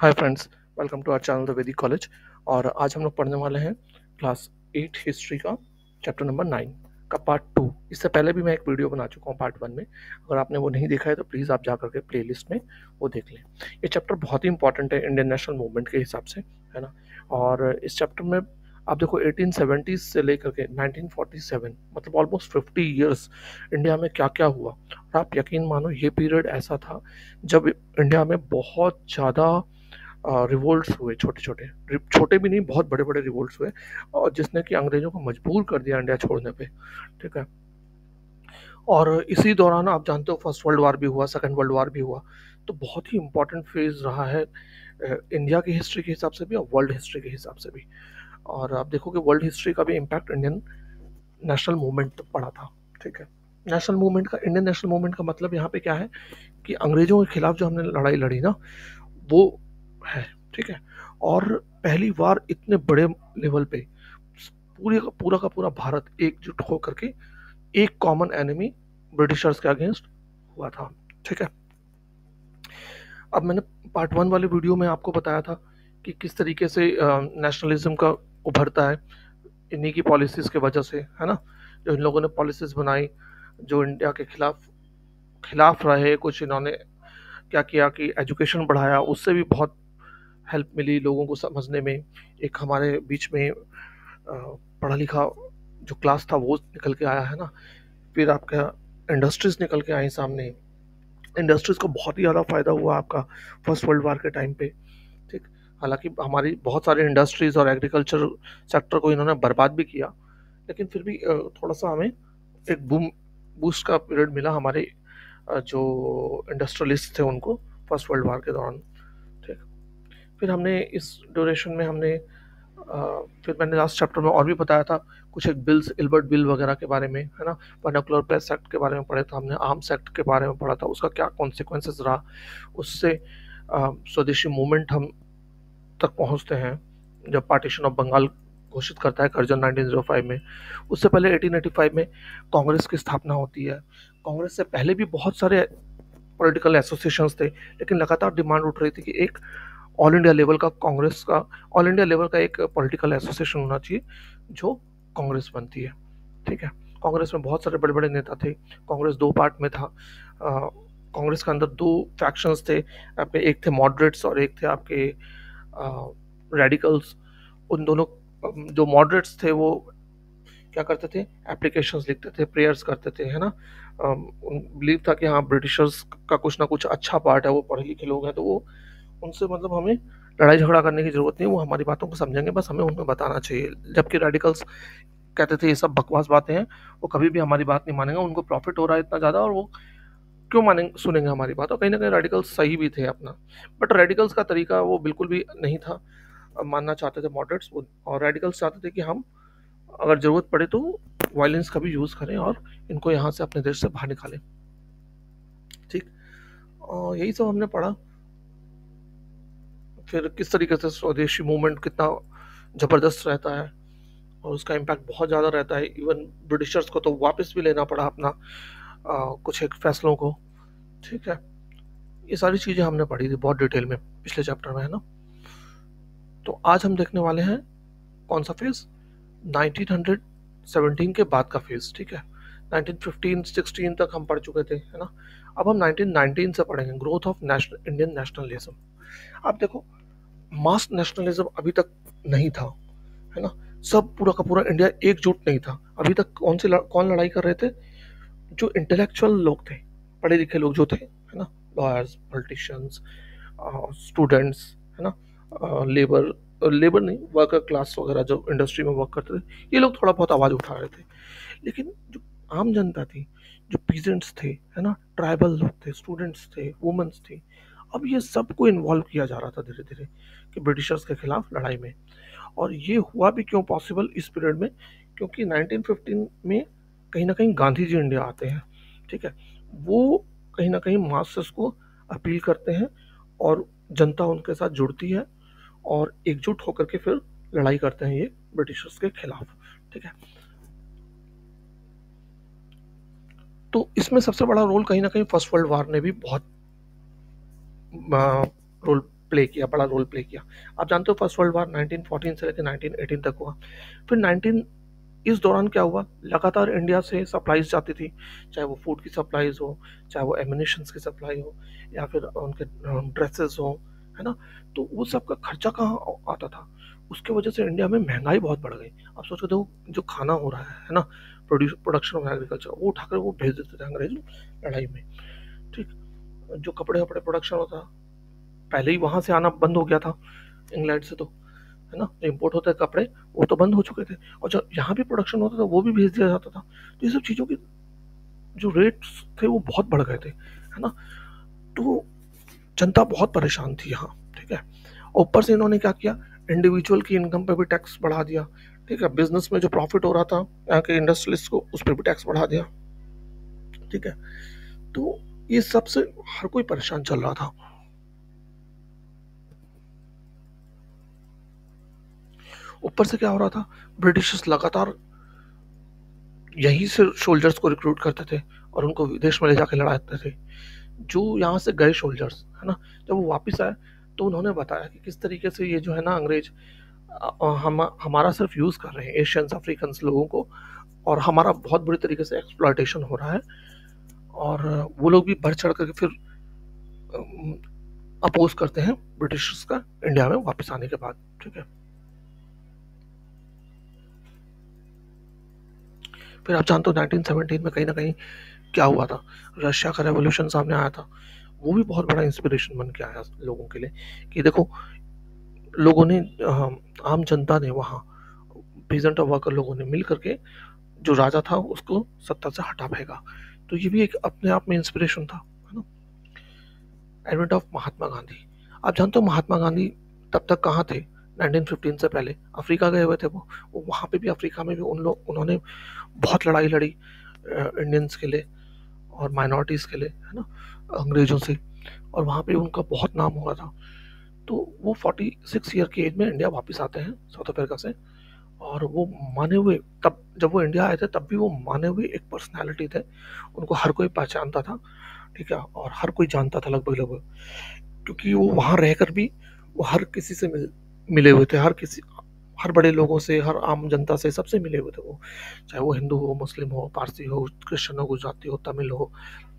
Hi friends, welcome to our channel the Vedic college. और आज हम लोग पढ़ने वाले हैं क्लास 8 हिस्ट्री का चैप्टर नंबर 9 का पार्ट 2। इससे पहले भी मैं एक वीडियो बना चुका हूँ पार्ट 1 में। अगर आपने वो नहीं देखा है तो प्लीज़ आप जा करके प्लेलिस्ट में वो देख लें। ये चैप्टर बहुत ही इंपॉर्टेंट है इंडियन नेशनल मूवमेंट के हिसाब से, है ना। और इस चैप्टर में आप देखो 1870 से लेकर के 1947, मतलब ऑलमोस्ट 50 ईयर्स इंडिया में क्या क्या हुआ। और आप यकीन मानो ये पीरियड ऐसा था जब इंडिया में बहुत ज़्यादा रिवोल्ट्स हुए, छोटे छोटे, छोटे भी नहीं, बहुत बड़े बड़े रिवोल्ट्स हुए, और जिसने कि अंग्रेजों को मजबूर कर दिया इंडिया छोड़ने पे। ठीक है। और इसी दौरान आप जानते हो फर्स्ट वर्ल्ड वार भी हुआ, सेकंड वर्ल्ड वार भी हुआ। तो बहुत ही इंपॉर्टेंट फेज रहा है इंडिया की हिस्ट्री के हिसाब से भी और वर्ल्ड हिस्ट्री के हिसाब से भी। और आप देखो कि वर्ल्ड हिस्ट्री का भी इम्पैक्ट इंडियन नेशनल मूवमेंट तक पड़ा था। ठीक है। नेशनल मूवमेंट का, इंडियन नेशनल मूवमेंट का मतलब यहाँ पे क्या है कि अंग्रेजों के खिलाफ जो हमने लड़ाई लड़ी ना, वो है। ठीक है। और पहली बार इतने बड़े लेवल पे पूरा का पूरा भारत एकजुट होकर के एक कॉमन एनिमी ब्रिटिशर्स के अगेंस्ट हुआ था। ठीक है। अब मैंने पार्ट 1 वाले वीडियो में आपको बताया था कि किस तरीके से नेशनलिज्म का उभरता है इन्हीं की पॉलिसीज के वजह से, है ना। जो इन लोगों ने पॉलिसीज बनाई, जो इंडिया के खिलाफ खिलाफ रहे, कुछ इन्होंने क्या किया कि एजुकेशन बढ़ाया, उससे भी बहुत हेल्प मिली लोगों को समझने में। एक हमारे बीच में पढ़ा लिखा जो क्लास था वो निकल के आया, है ना। फिर आपका इंडस्ट्रीज निकल के आई सामने। इंडस्ट्रीज को बहुत ही ज़्यादा फायदा हुआ आपका फर्स्ट वर्ल्ड वार के टाइम पे। ठीक। हालांकि हमारी बहुत सारी इंडस्ट्रीज और एग्रीकल्चर सेक्टर को इन्होंने बर्बाद भी किया, लेकिन फिर भी थोड़ा सा हमें एक बूस्ट का पीरियड मिला हमारे जो इंडस्ट्रियलिस्ट थे उनको फर्स्ट वर्ल्ड वार के दौरान। ठीक। फिर हमने इस ड्यूरेशन में हमने फिर मैंने लास्ट चैप्टर में और भी बताया था कुछ एक बिल्स, इल्बर्ट बिल वगैरह के बारे में, है ना। वर्नाकुलर प्रेस एक्ट के बारे में पढ़ा था हमने, आर्म्स एक्ट के बारे में पढ़ा था, उसका क्या कॉन्सिक्वेंसेस रहा। उससे स्वदेशी मूवमेंट हम तक पहुंचते हैं जब पार्टीशन ऑफ बंगाल घोषित करता है करजन 1905 में। उससे पहले 1885 में कांग्रेस की स्थापना होती है। कांग्रेस से पहले भी बहुत सारे पॉलिटिकल एसोसिएशंस थे, लेकिन लगातार डिमांड उठ रही थी कि एक ऑल इंडिया लेवल का कांग्रेस का, ऑल इंडिया लेवल का एक पॉलिटिकल एसोसिएशन होना चाहिए जो कांग्रेस बनती है। ठीक है। कांग्रेस में बहुत सारे बड़े बड़े नेता थे। कांग्रेस दो पार्ट में था। कांग्रेस के अंदर दो फैक्शंस थे आपके, एक थे मॉडरेट्स और एक थे आपके रेडिकल्स। उन दोनों जो मॉडरेट्स थे वो क्या करते थे, एप्लीकेशंस लिखते थे, प्रेयर्स करते थे, है ना। बिलीव था कि हाँ ब्रिटिशर्स का कुछ ना कुछ अच्छा पार्ट है, वो पढ़े लिखे लोग हैं, तो वो उनसे मतलब हमें लड़ाई झगड़ा करने की जरूरत नहीं, वो हमारी बातों को समझेंगे, बस हमें उनमें बताना चाहिए। जबकि रेडिकल्स कहते थे ये सब बकवास बातें हैं, वो कभी भी हमारी बात नहीं मानेंगे, उनको प्रॉफिट हो रहा है इतना ज़्यादा, और वो क्यों मानेंगे, सुनेंगे हमारी बात। और कहीं ना कहीं रेडिकल्स सही भी थे अपना, बट रेडिकल्स का तरीका वो बिल्कुल भी नहीं था मानना चाहते थे मॉडरेट्स। और रेडिकल्स चाहते थे कि हम अगर ज़रूरत पड़े तो वायलेंस का भी यूज़ करें और इनको यहाँ से अपने देश से बाहर निकालें। ठीक। और यही सब हमने पढ़ा। फिर किस तरीके से स्वदेशी मूवमेंट कितना ज़बरदस्त रहता है और उसका इम्पैक्ट बहुत ज़्यादा रहता है। इवन ब्रिटिशर्स को तो वापस भी लेना पड़ा अपना कुछ एक फैसलों को। ठीक है। ये सारी चीज़ें हमने पढ़ी थी बहुत डिटेल में पिछले चैप्टर में, है ना। तो आज हम देखने वाले हैं कौन सा फेज, 1917 के बाद का फेज। ठीक है। 1915-16 तक हम पढ़ चुके थे, है ना। अब हम 1919 से पढ़ेंगे, growth of national Indian nationalism. आप देखो मास नेशनलिज्म अभी तक नहीं था, है ना। सब पूरा का पूरा इंडिया एकजुट नहीं था अभी तक। कौन लड़ाई कर रहे थे, जो इंटेलेक्चुअल लोग थे, पढ़े लिखे लोग जो थे, है ना, लॉयर्स, पॉलिटिशियंस, स्टूडेंट्स, है ना, लेबर, लेबर नहीं, वर्कर क्लास वगैरह जो इंडस्ट्री में वर्क करते थे, ये लोग थोड़ा बहुत आवाज़ उठा रहे थे। लेकिन जो आम जनता थी, जो पीजेंट्स थे, है ना, ट्राइबल लोग थे, स्टूडेंट्स थे, वुमेन्स थी, अब ये सबको इन्वॉल्व किया जा रहा था धीरे धीरे कि ब्रिटिशर्स के खिलाफ लड़ाई में। और ये हुआ भी क्यों पॉसिबल इस पीरियड में, क्योंकि 1915 में कहीं ना कहीं गांधी जी इंडिया आते हैं। ठीक है। वो कहीं ना कहीं मासेस को अपील करते हैं और जनता उनके साथ जुड़ती है और एकजुट होकर के फिर लड़ाई करते हैं ये ब्रिटिशर्स के खिलाफ। ठीक है। तो इसमें सबसे बड़ा रोल कहीं ना कहीं फर्स्ट वर्ल्ड वार ने भी बहुत रोल प्ले किया, बड़ा रोल प्ले किया। आप जानते हो फर्स्ट वर्ल्ड वार 1914 से लेकर 1918 तक हुआ। फिर 19 इस दौरान क्या हुआ, लगातार इंडिया से सप्लाईज जाती थी, चाहे वो फूड की सप्लाईज हो, चाहे वो एमिनेशंस की सप्लाई हो, या फिर उनके ड्रेसेस हो, है ना। तो वो सब का खर्चा कहाँ आता था, उसके वजह से इंडिया में महंगाई बहुत बढ़ गई। आप सोचो तो जो खाना हो रहा है ना, प्रोडक्शन ऑफ एग्रीकल्चर, वो उठाकर वो भेज देते थे अंग्रेज लड़ाई में। ठीक। जो कपड़े वपड़े प्रोडक्शन होता पहले ही वहां से आना बंद हो गया था, इंग्लैंड से, तो है ना, जो इम्पोर्ट होते कपड़े वो तो बंद हो चुके थे, और जो यहाँ भी प्रोडक्शन होता था वो भी भेज दिया जाता था। तो ये सब चीज़ों की जो रेट्स थे वो बहुत बढ़ गए थे, है ना। तो जनता बहुत परेशान थी यहाँ। ठीक है। और ऊपर से इन्होंने क्या किया, इंडिविजुअल की इनकम पे भी टैक्स बढ़ा दिया। ठीक है। बिजनेस में जो प्रॉफिट हो रहा था यहाँ के इंडस्ट्रियलिस्ट को, उस पर भी टैक्स बढ़ा दिया। ठीक है। तो ये सबसे हर कोई परेशान चल रहा था। ऊपर से क्या हो रहा था, ब्रिटिशर्स लगातार यहीं से सोल्जर्स को रिक्रूट करते थे और उनको विदेश में ले जाके लड़ाते थे। जो यहाँ से गए सोल्जर्स, है ना, जब वो वापस आए तो उन्होंने बताया कि किस तरीके से ये जो है ना अंग्रेज हमारा सिर्फ यूज कर रहे हैं एशियंस अफ्रीकन लोगों को, और हमारा बहुत बुरी तरीके से एक्सप्लॉयटेशन हो रहा है। और वो लोग भी बढ़ चढ़ करके फिर अपोज करते हैं ब्रिटिशर्स का इंडिया में वापस आने के बाद। ठीक है। फिर आप जानते हो 1917 में कहीं ना कहीं क्या हुआ था, रशिया का रेवोल्यूशन सामने आया था। वो भी बहुत बड़ा इंस्पिरेशन बन के आया लोगों के लिए कि देखो, लोगों ने आम जनता ने वहाँ, पीजेंट और वर्कर लोगों ने मिल करके जो राजा था उसको सत्ता से हटा फेंका। तो ये भी एक अपने आप में इंस्पिरेशन था, है ना। Advent of Mahatma Gandhi. आप जानते हो महात्मा गांधी तब तक कहाँ थे, 1915 से पहले अफ्रीका गए हुए थे। वो वहाँ पे भी, अफ्रीका में भी उन्होंने बहुत लड़ाई लड़ी इंडियंस के लिए और माइनॉरिटीज़ के लिए, है ना, अंग्रेजों से। और वहाँ पे उनका बहुत नाम हुआ था। तो वो 46 ईयर की एज में इंडिया वापस आते हैं साउथ अफ्रीका से। और वो माने हुए, तब जब वो इंडिया आए थे तब भी वो माने हुए एक पर्सनालिटी थे, उनको हर कोई पहचानता था। ठीक है। और हर कोई जानता था लगभग लगभग, क्योंकि वो वहाँ रहकर भी वो हर किसी से मिले हुए थे, हर बड़े लोगों से, हर आम जनता से, सबसे मिले हुए थे वो। चाहे वो हिंदू हो, मुस्लिम हो, पारसी हो, क्रिश्चियन हो, गुजराती हो, तमिल हो,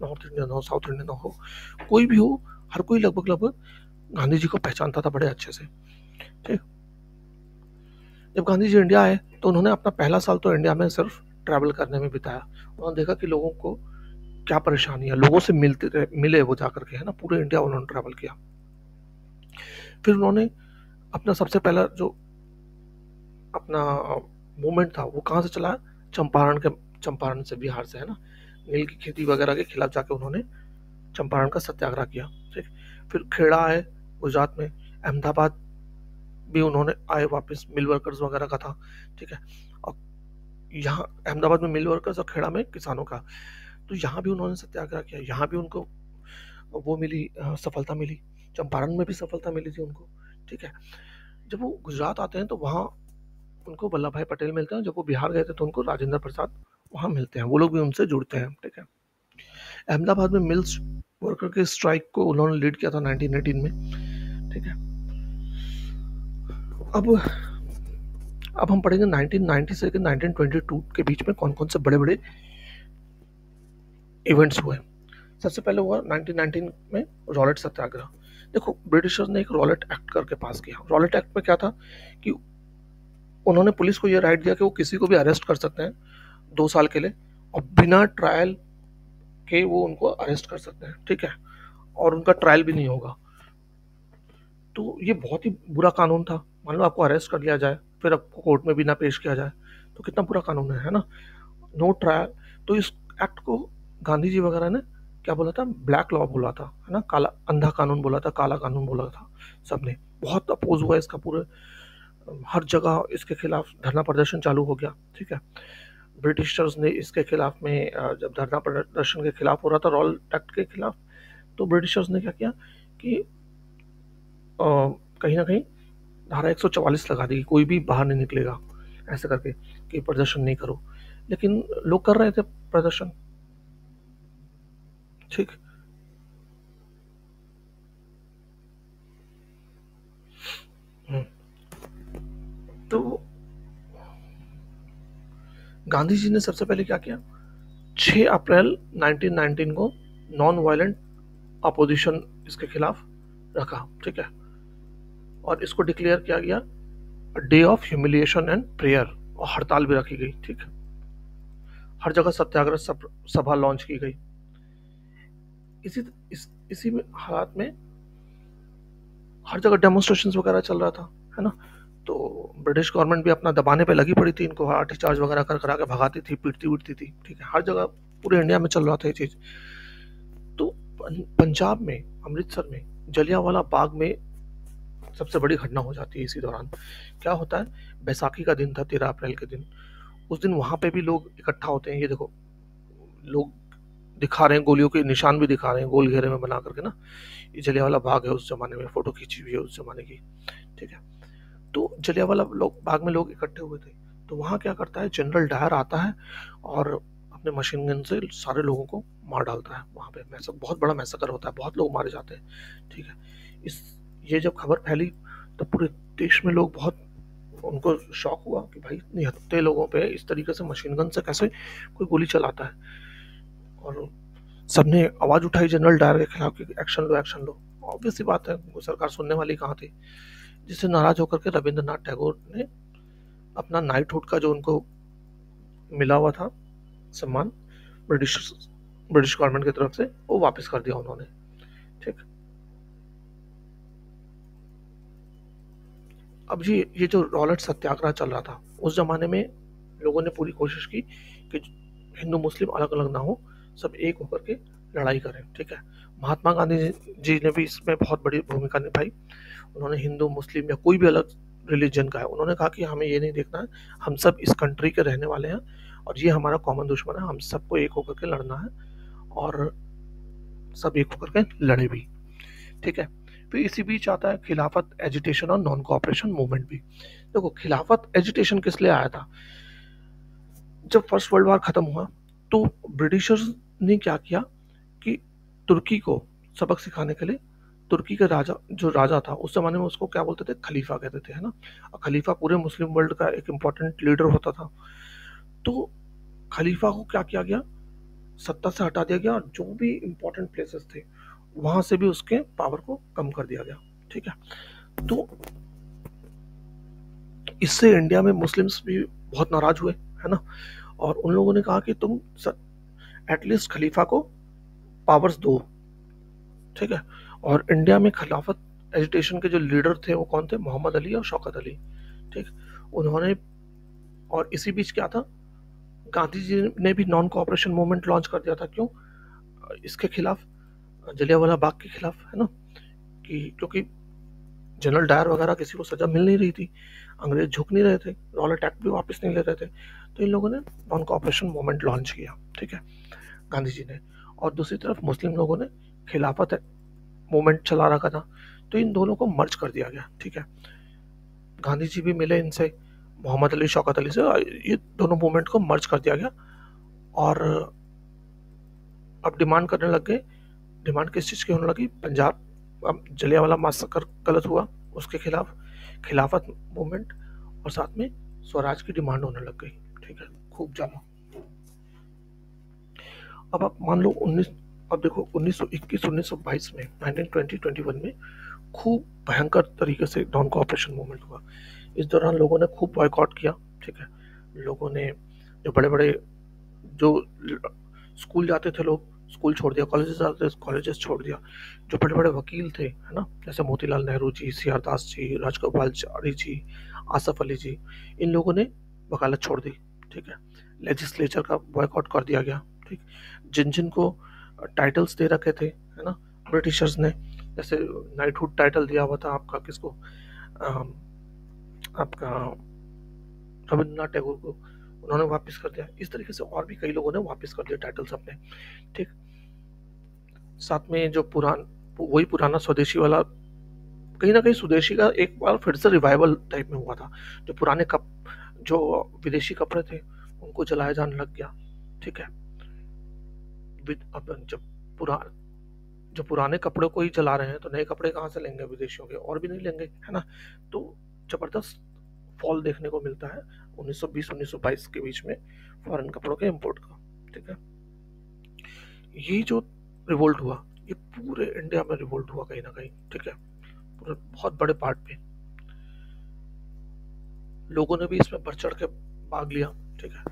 नॉर्थ इंडियन हो, साउथ इंडियन हो, कोई भी हो, हर कोई लगभग लगभग गांधी जी को पहचानता था बड़े अच्छे से। ठीक। जब गांधी जी इंडिया आए तो उन्होंने अपना पहला साल तो इंडिया में सिर्फ ट्रैवल करने में बिताया। उन्होंने देखा कि लोगों को क्या परेशानी है, लोगों से मिले वो जाकर के, है ना, पूरे इंडिया उन्होंने ट्रैवल किया। फिर उन्होंने अपना सबसे पहला जो अपना मूवमेंट था वो कहाँ से चला, चंपारण से, बिहार से, है ना, नील की खेती वगैरह के खिलाफ जाके उन्होंने चंपारण का सत्याग्रह किया। ठीक। फिर खेड़ा आए गुजरात में, अहमदाबाद भी उन्होंने आए वापस, मिल वर्कर्स वगैरह का था। ठीक है। और यहाँ अहमदाबाद में मिल वर्कर्स और खेड़ा में किसानों का, तो यहाँ भी उन्होंने सत्याग्रह किया। यहाँ भी उनको वो मिली, सफलता मिली। चंपारण में भी सफलता मिली थी उनको। ठीक है। जब वो गुजरात आते हैं तो वहाँ उनको वल्लभ भाई पटेल मिलते हैं। जब वो बिहार गए थे तो उनको राजेंद्र प्रसाद वहाँ मिलते हैं, वो लोग भी उनसे जुड़ते हैं। ठीक है। अहमदाबाद में मिल्स वर्कर के स्ट्राइक को उन्होंने लीड किया था 1918 में। ठीक है। अब हम पढ़ेंगे 1990 से 1922 के बीच में कौन कौन से बड़े बड़े इवेंट्स हुए। सबसे पहले हुआ 1919 में रॉलेट सत्याग्रह। देखो, ब्रिटिशर्स ने एक रॉलेट एक्ट करके पास किया। रॉलेट एक्ट में क्या था कि उन्होंने पुलिस को यह राइट दिया कि वो किसी को भी अरेस्ट कर सकते हैं 2 साल के लिए, और बिना ट्रायल के वो उनको अरेस्ट कर सकते हैं। ठीक है। और उनका ट्रायल भी नहीं होगा। तो ये बहुत ही बुरा कानून था। मान लो आपको अरेस्ट कर लिया जाए, फिर आपको कोर्ट में भी ना पेश किया जाए, तो कितना बुरा कानून है ना। No trial. तो इस एक्ट को गांधी जी वगैरह ने क्या बोला था, ब्लैक लॉ बोला था, है ना, काला अंधा कानून बोला था, काला कानून बोला था। सबने बहुत अपोज हुआ इसका, पूरे हर जगह इसके खिलाफ धरना प्रदर्शन चालू हो गया। ठीक है। ब्रिटिशर्स ने इसके खिलाफ में जब धरना प्रदर्शन के खिलाफ हो रहा था, रॉल एक्ट के खिलाफ, तो ब्रिटिशर्स ने क्या किया कि कहीं ना कहीं धारा 144 लगा दी कि कोई भी बाहर नहीं निकलेगा, ऐसे करके कि प्रदर्शन नहीं करो। लेकिन लोग कर रहे थे प्रदर्शन। ठीक। गांधी जी ने सबसे पहले क्या किया, 6 अप्रैल 1919 को नॉन वायलेंट अपोजिशन इसके खिलाफ रखा, ठीक है, और इसको डिक्लेयर किया गया day of humiliation and prayer, और हड़ताल भी रखी गई, ठीक है, हर जगह सत्याग्रह सभा लॉन्च की गई। इसी में हालात में हर जगह डेमोन्स्ट्रेशन वगैरह चल रहा था, है ना, तो ब्रिटिश गवर्नमेंट भी अपना दबाने पे लगी पड़ी थी, इनको लाठी चार्ज वगैरह कर करा के भगाती थी, पीटती उठती थी, ठीक है, हर जगह पूरे इंडिया में चल रहा था ये चीज। तो पंजाब में, अमृतसर में जलियांवाला बाग में सबसे बड़ी घटना हो जाती है इसी दौरान। क्या होता है, बैसाखी का दिन था, 13 अप्रैल के दिन, उस दिन वहां पे भी लोग इकट्ठा होते हैं, ये देखो लोग दिखा रहे हैं, गोलियों के निशान भी दिखा रहे हैं गोल घेरे में बना करके ना, ये जलियांवाला बाग है, उस जमाने में फोटो खींची हुई है उस जमाने की, ठीक है। तो जलियांवाला बाग में लोग इकट्ठे हुए थे, तो वहां क्या करता है, जनरल डायर आता है और अपने मशीन गन से सारे लोगों को मार डालता है। वहां पे बहुत बड़ा मैसेकर होता है, बहुत लोग मारे जाते हैं, ठीक है। ये जब खबर फैली तो पूरे देश में लोग बहुत, उनको शौक हुआ कि भाई इतने हत्ते लोगों पे इस तरीके से मशीन गन से कैसे कोई गोली चलाता है, और सबने आवाज उठाई जनरल डायर के खिलाफ कि एक्शन लो, एक्शन लो। ऑब्वियस सी बात है, वो सरकार सुनने वाली कहाँ थी, जिससे नाराज होकर के रविंद्रनाथ टैगोर ने अपना नाइटहुड का जो उनको मिला हुआ था सम्मान ब्रिटिश गवर्नमेंट की तरफ से, वो वापस कर दिया उन्होंने, ठीक। अब जी ये जो रॉलेट सत्याग्रह चल रहा था उस जमाने में, लोगों ने पूरी कोशिश की कि हिंदू मुस्लिम अलग अलग ना हो, सब एक होकर के लड़ाई करें, ठीक है। महात्मा गांधी जी ने भी इसमें बहुत बड़ी भूमिका निभाई। उन्होंने हिंदू मुस्लिम या कोई भी अलग रिलीजन का है, उन्होंने कहा कि हमें ये नहीं देखना है, हम सब इस कंट्री के रहने वाले हैं और ये हमारा कॉमन दुश्मन है, हम सबको एक होकर के लड़ना है, और सब एक होकर के लड़े भी, ठीक है। फिर इसी बीच आता है खिलाफत एजिटेशन और नॉन कोऑपरेशन मूवमेंट भी। देखो खिलाफत एजिटेशन किस लिए आया था, जब फर्स्ट वर्ल्ड वॉर खत्म हुआ तो ब्रिटिशर्स ने क्या किया कि तुर्की को सबक सिखाने के लिए, तुर्की के राजा था उस जमाने में, उसको क्या बोलते थे, खलीफा कहते थे, है ना, और खलीफा पूरे मुस्लिम वर्ल्ड का एक इम्पोर्टेंट लीडर होता था। तो खलीफा को क्या किया गया, सत्ता से हटा दिया गया, और जो भी इम्पोर्टेंट प्लेसेस थे वहां से भी उसके पावर को कम कर दिया गया, ठीक है। तो इससे इंडिया में मुस्लिम्स भी बहुत नाराज हुए, है ना, और उन लोगों ने कहा कि तुम एटलीस्ट खलीफा को पावर्स दो, ठीक है। और इंडिया में खिलाफत एजिटेशन के जो लीडर थे वो कौन थे, मोहम्मद अली और शौकत अली, ठीक। उन्होंने, और इसी बीच क्या था, गांधी जी ने भी नॉन कोऑपरेशन मूवमेंट लॉन्च कर दिया था। क्यों, इसके खिलाफ, जलियांवाला बाग के खिलाफ, है ना, कि क्योंकि जनरल डायर वगैरह किसी को सजा मिल नहीं रही थी, अंग्रेज झुक नहीं रहे थे, रॉलेट एक्ट भी वापस नहीं ले रहे थे, तो इन लोगों ने नॉन कोऑपरेशन मूवमेंट लॉन्च किया, ठीक है, गांधी जी ने। और दूसरी तरफ मुस्लिम लोगों ने खिलाफत मूवमेंट चला रखा था, तो इन दोनों को मर्ज कर दिया गया, ठीक है। गांधी जी भी मिले इनसे, मोहम्मद अली शौकत अली से, ये दोनों मूवमेंट को मर्ज कर दिया गया, और अब डिमांड करने लग गए। डिमांड किस चीज़ की होने लगी, पंजाब, अब जलियांवाला मासकर गलत हुआ उसके खिलाफ खिलाफत मूवमेंट, और साथ में स्वराज की डिमांड होने लग गई, ठीक है, खूब ज़्यादा। अब आप मान लो अब देखो 1921 1922 में, 1920-21 में खूब भयंकर तरीके से नॉन कोऑपरेशन मूवमेंट हुआ। इस दौरान लोगों ने खूब बॉयकॉट किया, ठीक है। लोगों ने, जो बड़े बड़े, जो स्कूल जाते थे लोग स्कूल छोड़ दिया, कॉलेजेस जाते थे कॉलेजेस छोड़ दिया, जो बड़े बड़े वकील थे, है ना, जैसे मोतीलाल नेहरू जी, सीआर दास जी, राजगोपालाचारी जी, आसफ अली जी, इन लोगों ने वकालत छोड़ दी, ठीक है। लेजिस्लेचर का बॉयकॉट कर दिया गया, ठीक। जिन जिन को टाइटल्स दे रखे थे, है ना, ब्रिटिशर्स ने, जैसे नाइटहुड टाइटल दिया हुआ था आपका किसको, आपका रविंद्रनाथ टैगोर को, उन्होंने वापस कर दिया। इस तरीके से और भी कई लोगों ने वापस कर दिया टाइटल्स अपने, ठीक। साथ में जो वही पुराना स्वदेशी वाला, कहीं ना कहीं स्वदेशी का एक बार फिर से रिवाइवल टाइप में हुआ था। जो पुराने जो विदेशी कपड़े थे उनको जलाया जाने लग गया, ठीक है। अब जो पुराने कपड़ों को ही जला रहे हैं तो नए कपड़े कहाँ से लेंगे विदेशियों के, और भी नहीं लेंगे, है ना। तो जबरदस्त फॉल देखने को मिलता है 1920-1922 के बीच में फॉरेन कपड़ों के इंपोर्ट का। ठीक है, ये जो रिवोल्ट हुआ ये पूरे इंडिया में रिवोल्ट हुआ कहीं ना कहीं। ठीक है, पूरे बहुत बड़े पार्ट पे लोगों ने भी इसमें बढ़ चढ़ के भाग लिया। ठीक है,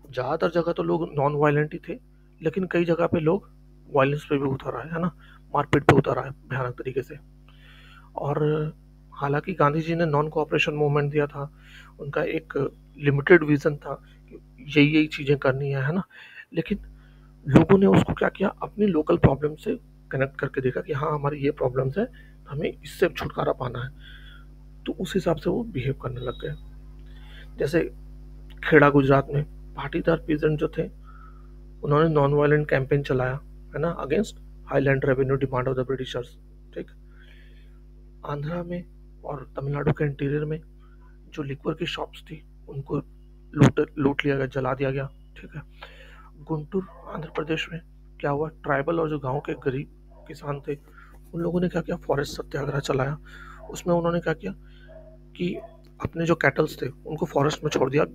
ज्यादातर जगह तो लोग नॉन वायलेंट ही थे, लेकिन कई जगह पे लोग वायलेंस पे भी उतर आए, है ना, मारपीट पे उतर आए भयानक तरीके से। और हालांकि गांधी जी ने नॉन कोऑपरेशन मूवमेंट दिया था, उनका एक लिमिटेड विजन था कि यही यही चीजें करनी है ना, लेकिन लोगों ने उसको क्या किया, अपनी लोकल प्रॉब्लम से कनेक्ट करके देखा कि हाँ हमारी ये प्रॉब्लम्स है, हमें इससे छुटकारा पाना है, तो उस हिसाब से वो बिहेव करने लग गए। जैसे खेड़ा गुजरात में पाटीदार पीजेंट जो थे, उन्होंने नॉन वायलेंट कैंपेन चलाया, है ना, against highland revenue demand of the Britishers. ठीक, आंध्रा में और तमिलनाडु के इंटीरियर में जो लिक्वर की शॉप्स थी उनको लूट लिया गया, जला दिया गया। ठीक है, गुंटूर आंध्र प्रदेश में क्या हुआ, ट्राइबल और जो गांव के गरीब किसान थे उन लोगों ने क्या किया, फॉरेस्ट सत्याग्रह चलाया। उसमें उन्होंने क्या किया कि अपने जो कैटल्स थे उनको फॉरेस्ट में छोड़ दिया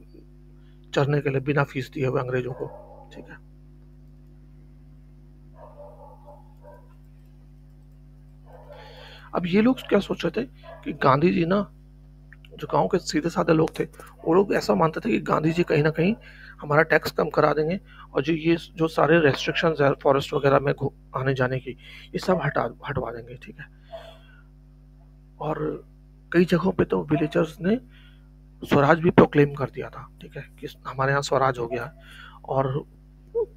चरने के लिए, बिना फीस दिए हुए अंग्रेजों को। ठीक है, अब ये लोग क्या सोच रहे थे कि गांधी जी ना, जो गांव के सीधे साधे लोग थे वो लोग ऐसा मानते थे कि गांधी जी कहीं ना कहीं हमारा टैक्स कम करा देंगे, और जो सारे रेस्ट्रिक्शंस है फॉरेस्ट वगैरह में आने जाने की, ये सब हटवा देंगे। ठीक है, और कई जगहों पे तो विलेजर्स ने स्वराज भी प्रोक्लेम कर दिया था। ठीक है, कि हमारे यहाँ स्वराज हो गया है, और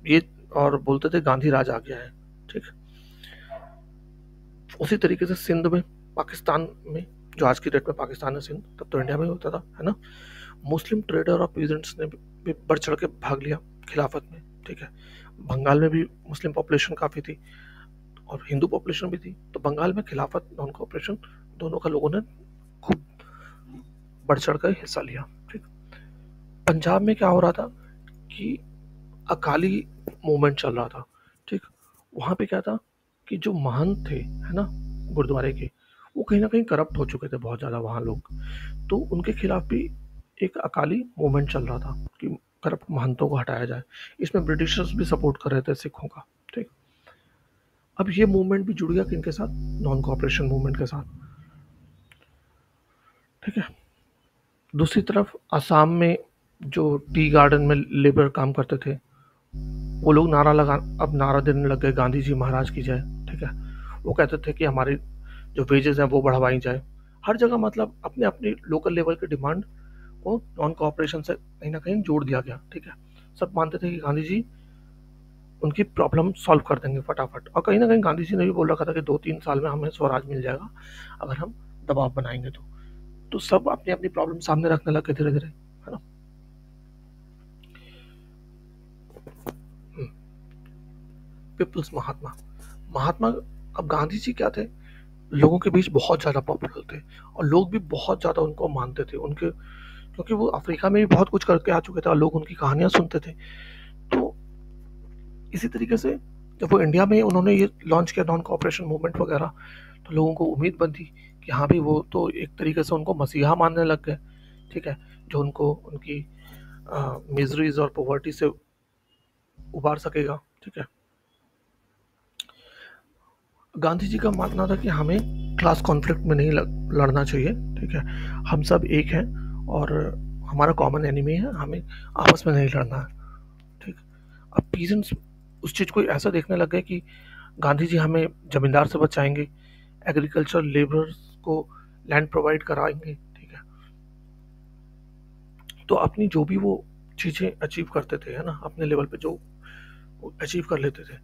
ये और बोलते थे गांधी राज आ गया है। ठीक, उसी तरीके से सिंध में, पाकिस्तान में, जो आज की डेट में पाकिस्तान है सिंध, तब तो इंडिया में होता था, है ना, मुस्लिम ट्रेडर और पीजेंट्स ने भी बढ़ चढ़ के भाग लिया खिलाफत में। ठीक है, बंगाल में भी मुस्लिम पॉपुलेशन काफ़ी थी और हिंदू पॉपुलेशन भी थी, तो बंगाल में खिलाफत नॉन कोऑपरेशन दोनों का लोगों ने खूब बढ़ चढ़ कर हिस्सा लिया। ठीक, पंजाब में क्या हो रहा था कि अकाली मूवमेंट चल रहा था। ठीक, वहाँ पे क्या था कि जो महंत थे, है ना, गुरुद्वारे के, वो कहीं ना कहीं करप्ट हो चुके थे बहुत ज़्यादा वहाँ लोग, तो उनके खिलाफ भी एक अकाली मूवमेंट चल रहा था कि करप्ट महंतों को हटाया जाए। इसमें ब्रिटिशर्स भी सपोर्ट कर रहे थे सिखों का। ठीक, अब ये मूवमेंट भी जुड़ गया किनके साथ, नॉन कोऑपरेशन मूवमेंट के साथ। ठीक है, दूसरी तरफ असम में जो टी गार्डन में लेबर काम करते थे, वो लोग अब नारा देने लग गए, गांधी जी महाराज की जय। ठीक है, वो कहते थे कि हमारी जो वेजेस हैं वो बढ़वाई जाए। हर जगह मतलब अपने अपनी लोकल लेवल की डिमांड को नॉन कोऑपरेशन से कहीं ना कहीं जोड़ दिया गया। ठीक है, सब मानते थे कि गांधी जी उनकी प्रॉब्लम सॉल्व कर देंगे फटाफट, और कहीं ना कहीं गांधी जी ने भी बोल रखा था कि 2-3 साल में हमें स्वराज मिल जाएगा अगर हम दबाव बनाएंगे तो सब अपनी अपनी प्रॉब्लम सामने रखने लगे धीरे धीरे, है ना। पीपल्स महात्मा महात्मा अब गांधी जी क्या थे, लोगों के बीच बहुत ज़्यादा पॉपुलर थे और लोग भी बहुत ज़्यादा उनको मानते थे, उनके, क्योंकि वो अफ्रीका में भी बहुत कुछ करके आ चुके थे और लोग उनकी कहानियां सुनते थे। तो इसी तरीके से जब वो इंडिया में उन्होंने ये लॉन्च किया नॉन कोऑपरेशन मूवमेंट वगैरह, तो लोगों को उम्मीद बनती कि हाँ भी वो तो एक तरीके से उनको मसीहा मानने लग गए। ठीक है, जो उनको उनकी मिजरीज और पॉवर्टी से उबार सकेगा। ठीक है, गांधी जी का मानना था कि हमें क्लास कॉन्फ्लिक्ट में नहीं लड़ना चाहिए। ठीक है, हम सब एक हैं और हमारा कॉमन एनिमी है, हमें आपस में नहीं लड़ना है। ठीक, अब पीजेंट्स उस चीज़ को ऐसा देखने लग गए कि गांधी जी हमें जमींदार से बचाएंगे, एग्रीकल्चर लेबर्स को लैंड प्रोवाइड कराएंगे। ठीक है, तो अपनी जो भी वो चीज़ें अचीव करते थे, है ना, अपने लेवल पे जो अचीव कर लेते थे,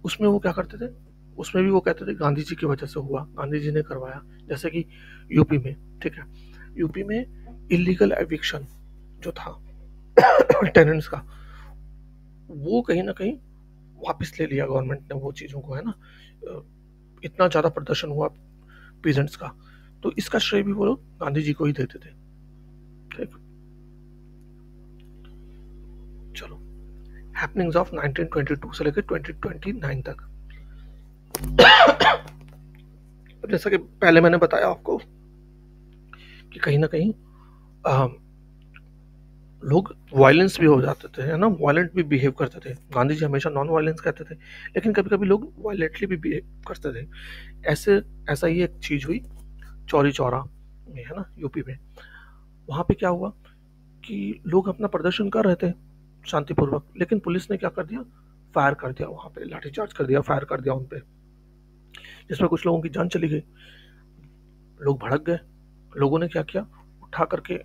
उसमें वो क्या करते थे, उसमें भी वो कहते थे गांधी जी की वजह से हुआ, गांधी जी ने करवाया। जैसे कि यूपी में, ठीक है, यूपी में इलीगल एविक्शन जो था टेनेंट्स का, वो कहीं ना कहीं वापस ले लिया गवर्नमेंट ने वो चीज़ों को, है ना। इतना ज़्यादा प्रदर्शन हुआ पीजेंट्स का, तो इसका श्रेय भी वो लोग गांधी जी को ही देते थे। ठीक, चलो, हैपनिंग्स ऑफ 1922 से लेकर 2029 तक। जैसा कि पहले मैंने बताया आपको कि कहीं ना कहीं अ, लोग वायलेंस भी हो जाते थे, है ना, वायलेंट भी बिहेव करते थे। गांधी जी हमेशा नॉन वायलेंस कहते थे, लेकिन कभी कभी लोग वायलेंटली भी बिहेव करते थे। ऐसे ऐसा ही एक चीज हुई चौरी चौरा में, है ना, यूपी में। वहां पे क्या हुआ कि लोग अपना प्रदर्शन कर रहे थे शांतिपूर्वक, लेकिन पुलिस ने क्या कर दिया, फायर कर दिया, वहां पे लाठीचार्ज कर दिया, फायर कर दिया उन पे, जिसमें कुछ लोगों की जान चली गई। लोग भड़क गए। लोगों ने क्या किया, उठा करके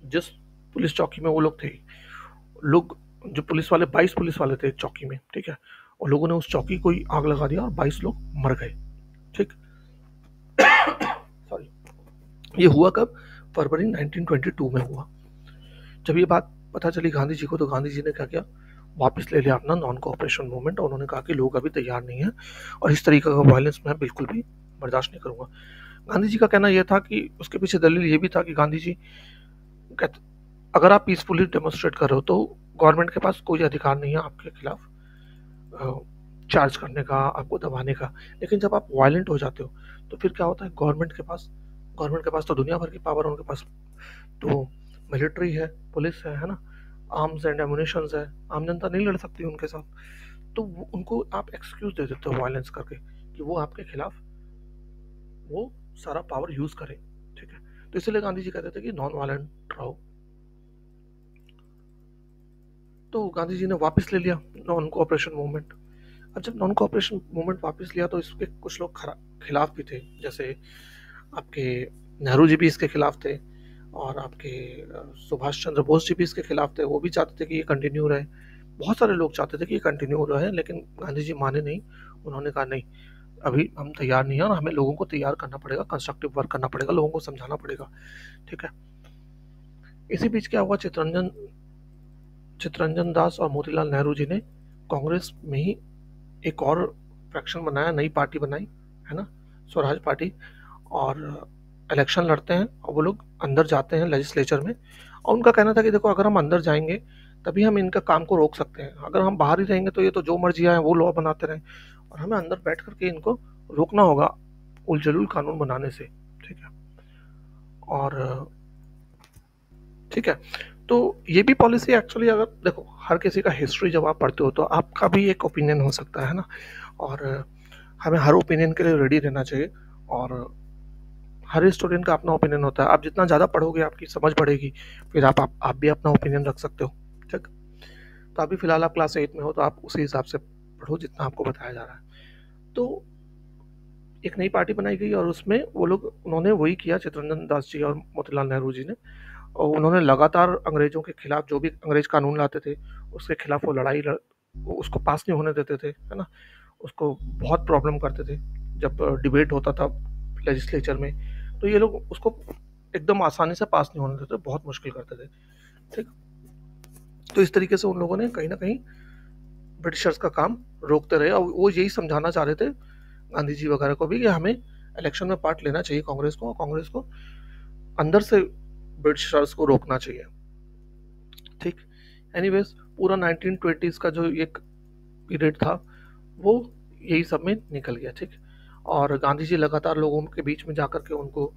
जिस पुलिस चौकी में वो लोग थे, लोग, जो पुलिस वाले 22 पुलिस वाले थे चौकी में, ठीक है, और लोगों ने उस चौकी को ही आग लगा दिया और 22 लोग मर गए। ठीक, सॉरी। ये हुआ कब, फरवरी 1922 में हुआ। जब ये बात पता चली गांधी जी को, तो गांधी जी ने क्या किया, वापस ले लिया अपना नॉन कोऑपरेशन मूवमेंट, और उन्होंने कहा कि लोग अभी तैयार नहीं है और इस तरीके का वायलेंस मैं बिल्कुल भी बर्दाश्त नहीं करूंगा। गांधी जी का कहना यह था कि उसके पीछे दलील ये भी था कि गांधी जी कहते, अगर आप पीसफुली डेमोन्स्ट्रेट कर रहे हो तो गवर्नमेंट के पास कोई अधिकार नहीं है आपके खिलाफ चार्ज करने का, आपको दबाने का। लेकिन जब आप वायलेंट हो जाते हो तो फिर क्या होता है, गवर्नमेंट के पास तो दुनिया भर की पावर है, उनके पास तो मिलिट्री है, पुलिस है ना, आर्म्स एंड एमुनेशंस है, आम जनता नहीं लड़ सकती उनके साथ। तो उनको आप एक्सक्यूज दे देते हो वायलेंस करके कि वो आपके खिलाफ वो सारा पावर यूज करें। ठीक है, तो इसलिए गांधी जी कहते थे कि नॉन वायलेंट रहो। तो गांधी जी ने वापस ले लिया नॉन कोऑपरेशन मूवमेंट। अब जब नॉन कोऑपरेशन मूवमेंट वापस लिया तो इसके कुछ लोग खिलाफ भी थे, जैसे आपके नेहरू जी भी इसके खिलाफ थे, और आपके सुभाष चंद्र बोस जी भी इसके खिलाफ थे। वो भी चाहते थे कि ये कंटिन्यू रहे, बहुत सारे लोग चाहते थे कि ये कंटिन्यू रहे, लेकिन गांधी जी माने नहीं। उन्होंने कहा नहीं, अभी हम तैयार नहीं है और हमें लोगों को तैयार करना पड़ेगा, कंस्ट्रक्टिव वर्क करना पड़ेगा, लोगों को समझाना पड़ेगा। ठीक है, इसी बीच क्या हुआ, चित्तरंजन दास और मोतीलाल नेहरू जी ने कांग्रेस में ही एक और फ्रैक्शन बनाया, नई पार्टी बनाई, है ना, स्वराज पार्टी, और इलेक्शन लड़ते हैं और वो लोग अंदर जाते हैं लेजिस्लेचर में। और उनका कहना था कि देखो, अगर हम अंदर जाएंगे तभी हम इनका काम को रोक सकते हैं, अगर हम बाहर ही रहेंगे तो ये तो जो मर्जी आए वो लॉ बनाते रहें, और हमें अंदर बैठ करके इनको रोकना होगा उलझुल कानून बनाने से। ठीक है, और ठीक है, तो ये भी पॉलिसी एक्चुअली, अगर देखो, हर किसी का हिस्ट्री जब आप पढ़ते हो तो आपका भी एक ओपिनियन हो सकता है ना, और हमें हर ओपिनियन के लिए रेडी रहना चाहिए। और हर स्टूडेंट का अपना ओपिनियन होता है, आप जितना ज़्यादा पढ़ोगे आपकी समझ बढ़ेगी, फिर आप भी अपना ओपिनियन रख सकते हो। ठीक, तो अभी फिलहाल आप क्लास 8 में हो तो आप उसी हिसाब से पढ़ो जितना आपको बताया जा रहा है। तो एक नई पार्टी बनाई गई और उसमें वो लोग, उन्होंने वही किया, चित्तरंजन दास जी और मोतीलाल नेहरू जी ने, और उन्होंने लगातार अंग्रेजों के खिलाफ जो भी अंग्रेज कानून लाते थे उसके खिलाफ वो वो उसको पास नहीं होने देते थे, है ना, उसको बहुत प्रॉब्लम करते थे। जब डिबेट होता था लेजिस्लेचर में तो ये लोग उसको एकदम आसानी से पास नहीं होने देते, बहुत मुश्किल करते थे। ठीक, तो इस तरीके से उन लोगों ने कहीं ना कहीं ब्रिटिशर्स का काम रोकते रहे, और वो यही समझाना चाह रहे थे गांधी जी वगैरह को भी कि हमें इलेक्शन में पार्ट लेना चाहिए कांग्रेस को, और कांग्रेस को अंदर से ब्रिटिशर्स को रोकना चाहिए। ठीक, एनीवेज, पूरा 1920s का जो एक पीरियड था वो यही सब में निकल गया। ठीक, और गांधी जी लगातार लोगों के बीच में जाकर के उनको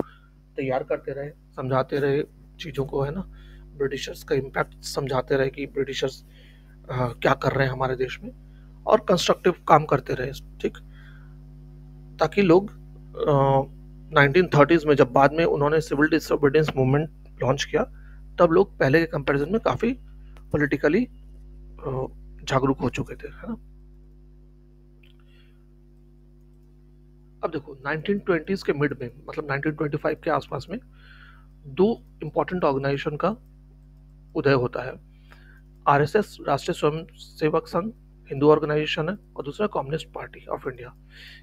तैयार करते रहे, समझाते रहे चीज़ों को, है ना, ब्रिटिशर्स का इम्पैक्ट समझाते रहे कि ब्रिटिशर्स क्या कर रहे हैं हमारे देश में, और कंस्ट्रक्टिव काम करते रहे। ठीक, ताकि लोग 1930s में जब बाद में उन्होंने सिविल डिसोबीडियंस मूवमेंट लॉन्च किया, तब लोग पहले के कंपैरिजन में काफ़ी पॉलिटिकली जागरूक हो चुके थे, है ना। अब देखो, 1920s के मिड में, मतलब 1925 के आसपास में, दो इम्पोर्टेंट ऑर्गेनाइजेशन का उदय होता है। आरएसएस, राष्ट्रीय स्वयं सेवक संघ, हिंदू ऑर्गेनाइजेशन है, और दूसरा कम्युनिस्ट पार्टी ऑफ इंडिया।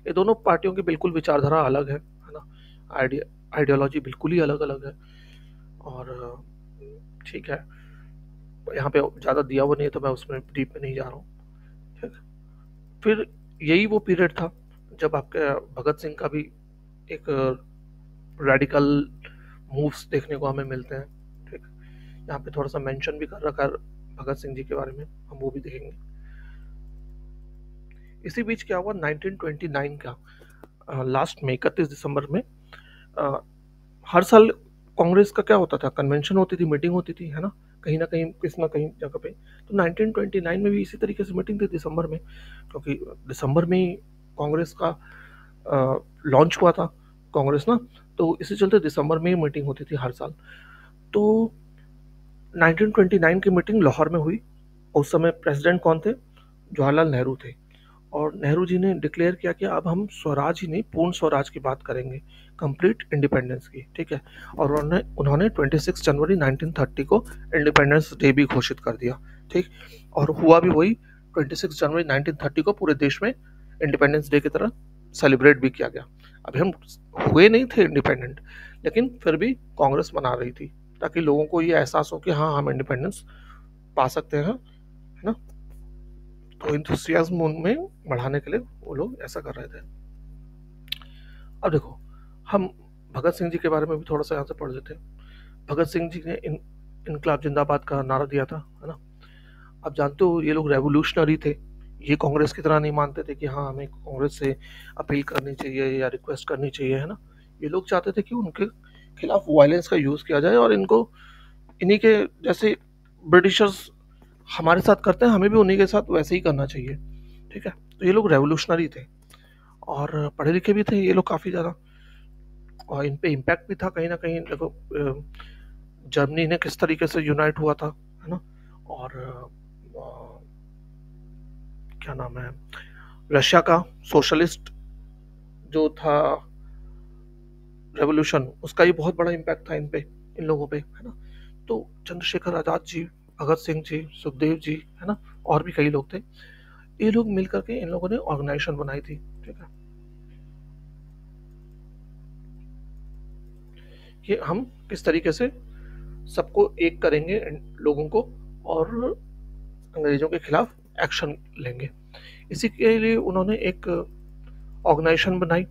ये दोनों पार्टियों की बिल्कुल विचारधारा अलग है ना, आइडियोलॉजी बिल्कुल ही अलग अलग है। और ठीक है, यहाँ पे ज़्यादा दिया हुआ नहीं है तो मैं उसमें डीप में नहीं जा रहा हूँ। ठीक, फिर यही वो पीरियड था जब आपके भगत सिंह का भी एक रेडिकल मूव्स देखने को हमें मिलते हैं। ठीक, यहाँ पे थोड़ा सा मेंशन भी कर रखा है भगत सिंह जी के बारे में, हम वो भी देखेंगे। इसी बीच क्या हुआ, 1929 का लास्ट में 31 दिसंबर में, हर साल कांग्रेस का क्या होता था, कन्वेंशन होती थी, मीटिंग होती थी, है ना, कहीं ना कहीं किसी ना कहीं जगह पे। तो 1929 में भी इसी तरीके से मीटिंग थी दिसंबर में, क्योंकि दिसंबर में ही कांग्रेस का लॉन्च हुआ था कांग्रेस ना, तो इसी चलते दिसंबर में ही मीटिंग होती थी हर साल। तो 1929 की मीटिंग लाहौर में हुई। उस समय प्रेसिडेंट कौन थे? जवाहरलाल नेहरू थे। और नेहरू जी ने डिक्लेयर किया कि अब हम स्वराज ही नहीं, पूर्ण स्वराज की बात करेंगे, कंप्लीट इंडिपेंडेंस की, ठीक है। और उन्होंने उन्होंने 26 जनवरी 1930 को इंडिपेंडेंस डे भी घोषित कर दिया, ठीक। और हुआ भी वही, 26 जनवरी 1930 को पूरे देश में इंडिपेंडेंस डे की तरह सेलिब्रेट भी किया गया। अभी हम हुए नहीं थे इंडिपेंडेंट, लेकिन फिर भी कांग्रेस मना रही थी, ताकि लोगों को ये एहसास हो कि हाँ, हम इंडिपेंडेंस पा सकते हैं, है ना। तो इंथुसियाज्म उनमें बढ़ाने के लिए वो लोग ऐसा कर रहे थे। अब देखो, हम भगत सिंह जी के बारे में भी थोड़ा सा यहाँ से पढ़ लेते हैं। भगत सिंह जी ने इनकलाब जिंदाबाद का नारा दिया था, है ना। आप जानते हो ये लोग रेवोल्यूशनरी थे। ये कांग्रेस की तरह नहीं मानते थे कि हाँ, हमें कांग्रेस से अपील करनी चाहिए या रिक्वेस्ट करनी चाहिए, है ना। ये लोग चाहते थे कि उनके खिलाफ वायलेंस का यूज़ किया जाए, और इनको इन्हीं के जैसे ब्रिटिशर्स हमारे साथ करते हैं, हमें भी उन्हीं के साथ वैसे ही करना चाहिए, ठीक है। तो ये लोग रेवोल्यूशनरी थे और पढ़े लिखे भी थे ये लोग काफ़ी ज़्यादा, और इन पे इम्पैक्ट भी था कहीं ना कहीं। देखो, जर्मनी ने किस तरीके से यूनाइट हुआ था, है ना। और क्या नाम है, रशिया का सोशलिस्ट जो था रेवोल्यूशन, उसका ही बहुत बड़ा इम्पैक्ट था इन लोगों पे, है ना। तो चंद्रशेखर आज़ाद जी, भगत सिंह जी, सुखदेव जी, है ना, और भी कई लोग थे। ये लोग मिल करके इन लोगों ने ऑर्गेनाइजेशन बनाई थी, ठीक है। कि हम किस तरीके से सबको एक करेंगे, लोगों को, और अंग्रेजों के खिलाफ एक्शन लेंगे। इसी के लिए उन्होंने एक ऑर्गेनाइजेशन बनाई।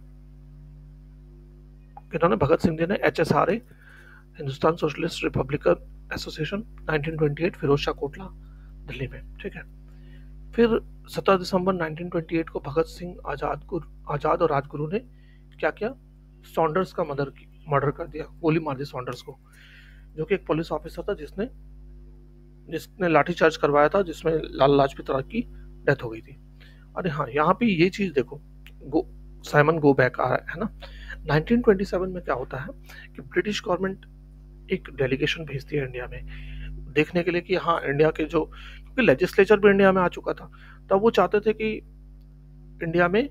इन्होंने, भगत सिंह जी ने, HSRA, Hindustan socialist republican association, 1928, Firoz Shah Kotla, Delhi में, ठीक है। फिर 17 दिसंबर 1928 को भगत सिंह, आजाद और राजगुरु ने क्या किया? सॉन्डर्स का मर्डर कर दिया, गोली मार दी सॉन्डर्स को, जो कि एक पुलिस ऑफिसर था जिसने जिसने लाठीचार्ज करवाया था, जिसमें लाला लाजपत राय की डेथ हो गई थी। अरे हाँ, यहाँ पे ये चीज़ देखो, साइमन गो बैक आ रहा है ना। 1927 में क्या होता है कि ब्रिटिश गवर्नमेंट एक डेलीगेशन भेजती है इंडिया में, देखने के लिए कि हाँ, इंडिया के जो, क्योंकि लेजिस्लेचर भी इंडिया में आ चुका था, तब वो चाहते थे कि इंडिया में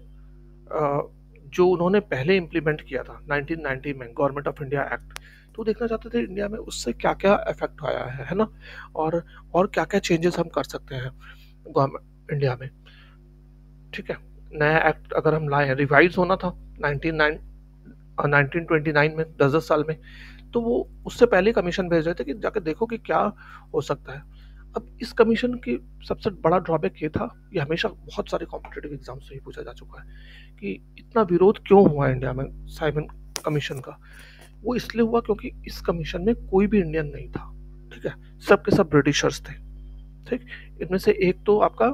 जो उन्होंने पहले इम्प्लीमेंट किया था 1990 में, गवर्नमेंट ऑफ इंडिया एक्ट, तो देखना चाहते थे इंडिया में उससे क्या क्या इफेक्ट आया है ना, और क्या क्या चेंजेस हम कर सकते हैं गवर्नमेंट इंडिया में, ठीक है। नया एक्ट अगर हम लाए, रिवाइज होना था 1929 में, 10-10 साल में, तो वो उससे पहले कमीशन भेज रहे थे कि जाकर देखो कि क्या हो सकता है। अब इस कमीशन की सबसे बड़ा ड्रॉबैक ये था, ये हमेशा बहुत सारे कॉम्पिटेटिव एग्जाम्स में पूछा जा चुका है, कि इतना विरोध क्यों हुआ इंडिया में साइमन कमीशन का। वो इसलिए हुआ क्योंकि इस कमीशन में कोई भी इंडियन नहीं था, ठीक है, सब के सब ब्रिटिशर्स थे, ठीक। इनमें से एक तो आपका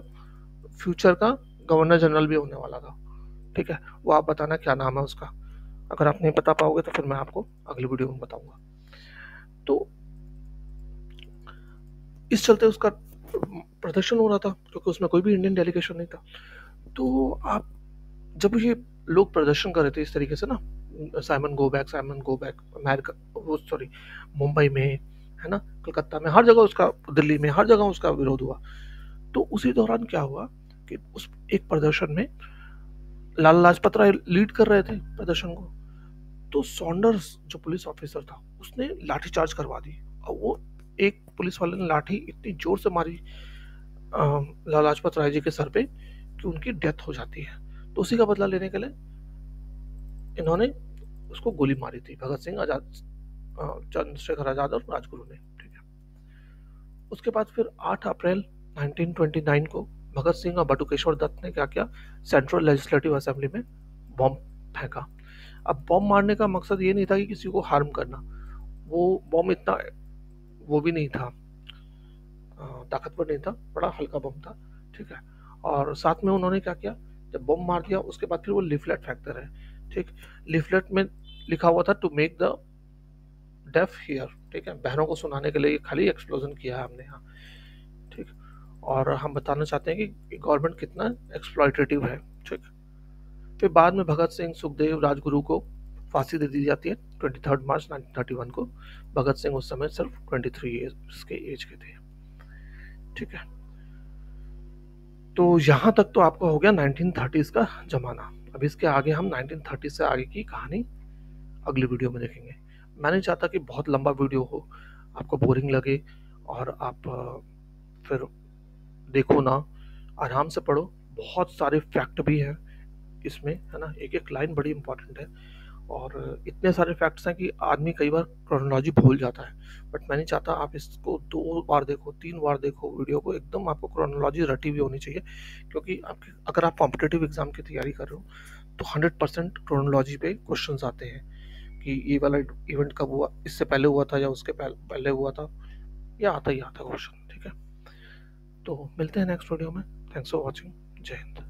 फ्यूचर का गवर्नर जनरल भी होने वाला था, ठीक है। वो आप बताना क्या नाम है उसका, अगर आप नहीं बता पाओगे तो फिर मैं आपको अगली वीडियो में बताऊंगा। तो इस चलते उसका प्रदर्शन हो रहा था, क्योंकि उसमें कोई भी इंडियन डेलीगेशन नहीं था। तो आप, जब ये लोग प्रदर्शन कर रहे थे इस तरीके से ना, साइमन गो बैक, अमेरिका, वो सॉरी, मुंबई में, है ना, कलकत्ता में, हर जगह उसका, दिल्ली में, हर जगह उसका विरोध हुआ। तो उसी दौरान क्या हुआ कि उस एक प्रदर्शन में लाला लाजपत राय लीड कर रहे थे प्रदर्शन को, तो सॉन्डर्स जो पुलिस ऑफिसर था उसने लाठीचार्ज करवा दी, और वो एक पुलिस वाले ने लाठी इतनी जोर से मारी लाला लाजपत राय जी के सर पे कि उनकी डेथ हो जाती है। तो उसी का बदला लेने के लिए इन्होंने उसको गोली मारी थी, भगत सिंह, आजाद, चंद्रशेखर आजाद और राजगुरु ने, ठीक है। उसके बाद फिर 8 अप्रैल 1929 को भगत सिंह और बटुकेश्वर दत्त ने क्या किया? सेंट्रल लेजिस्लेटिव असेंबली में बॉम्ब फेंका। अब बॉम्ब मारने का मकसद ये नहीं था कि किसी को हार्म करना, वो बॉम्ब इतना वो भी नहीं था, ताकतवर नहीं था, बड़ा हल्का बम था, ठीक है। और साथ में उन्होंने क्या किया, जब बम मार दिया उसके बाद फिर वो लिफलेट फेंकते रहे, ठीक। लिफलेट में लिखा हुआ था to make the deaf hear, ठीक है, बहनों को सुनाने के लिए खाली एक्सप्लोजन किया है हमने यहाँ, ठीक। और हम बताना चाहते हैं कि गवर्नमेंट कितना एक्सप्लॉयटेटिव है, ठीक। फिर बाद में भगत सिंह, सुखदेव, राजगुरु को फांसी दे दी जाती है 23 मार्च 1931 को। भगत सिंह उस समय सिर्फ 23 ईयर्स के एज के थे, ठीक है। तो यहाँ तक तो आपको हो गया 1930s का जमाना। अब इसके आगे हम 1930 से आगे की कहानी अगली वीडियो में देखेंगे। मैं नहीं चाहता कि बहुत लंबा वीडियो हो, आपको बोरिंग लगे और आप फिर देखो ना, आराम से पढ़ो। बहुत सारे फैक्ट भी हैं इसमें, है ना, एक एक लाइन बड़ी इंपॉर्टेंट है। और इतने सारे फैक्ट्स हैं कि आदमी कई बार क्रोनोलॉजी भूल जाता है। बट मैं नहीं चाहता आप इसको 2 बार देखो, 3 बार देखो वीडियो को, एकदम आपको क्रोनोलॉजी रटी हुई होनी चाहिए। क्योंकि आपके अगर आप कॉम्पिटिटिव एग्जाम की तैयारी कर रहे हो तो 100% क्रोनोलॉजी पे क्वेश्चंस आते हैं कि ये वाला इवेंट कब हुआ, इससे पहले हुआ था या उसके पहले हुआ था, या आता ही आता क्वेश्चन, ठीक है। तो मिलते हैं नेक्स्ट वीडियो में। Thanks for watching. जय हिंद।